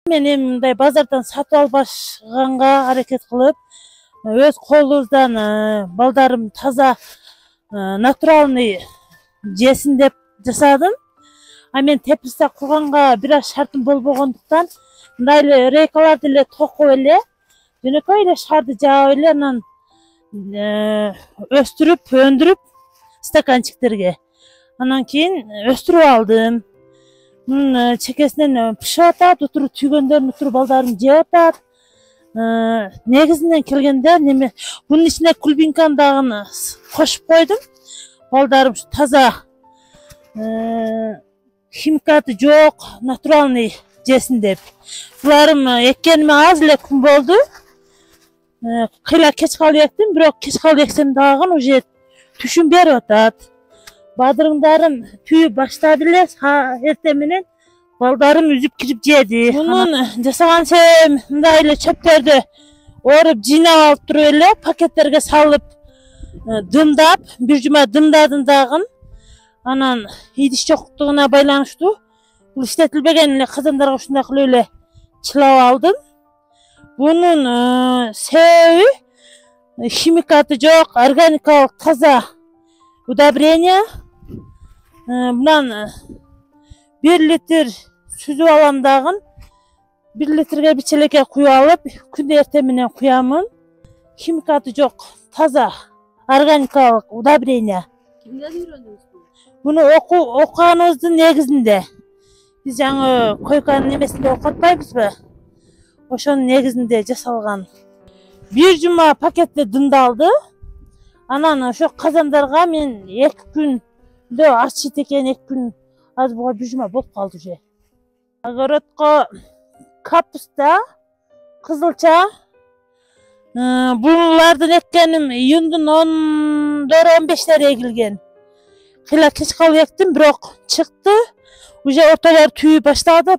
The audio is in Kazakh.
Мен мындай базардан сатып албашганга аракет кылып, өз колубуздан балдарым таза натуральный жесин деп жасадым. А мен теплица курганга бир аз шартым болбогондуктан мындай эле рейкаларды эле токуп эле жөнөкөй эле шарды жаап эле анан өстүрүп, өндүрүп стаканчиктерге. Анан кийин өстүрүп алдым. Bunun çekesinden pişip atat, oturup tüygöndörün oturup baldarım jep atat. Negizinden kelgende neme bunun içine kulbinkan dağını koşup koydum. Baldarım şu taza химикаты жоқ, натуральный жесин деп. Буларым эккениме аз эле күн болду. Кыйла кеч калып эктим, бирок кеч калып эксем дагы уже түшүм берип атат. Badırımdarım tüyü başladı ele, ertesi menен baldarım üzüp kirip jedi. Bunun jasagan sebebim mындай эле çöpтерди orup жыйнап алып туруп эле paketlerге салып дымдап, бир жума дымдадым дагы. Анан идиш жоктугуна байланыштуу бул иштетилбеген эле казандарга ушундай кылып эле чылап алдым. Bunun себеби химикаты жок, органикалык таза удобрение. Bundan 1 litr süzüp alam dagın. 1 litrге bir çeleke kuyup alıp күндө эртең менен куямын. Химикаты жок, таза, органикалык удобрение. Kimden öğrendiniz bunu? Bunu okuганыбыздын негизинде. Биз жаңы койканын немесинде окутпайбызбы? Ошонун негизинде жасалган. Bir жума пакетте дымдалды. Анан ошо казандарга мен 2 күн арчит экен, 2 күн аз буга 1 жума болуп калды уже. Огородко капуста, кызылча. Булардын эккеним июндун 10-15 эгилген. Кыйла кеч калып эктим, бирок чыкты. Уже ортолор түйүп баштады.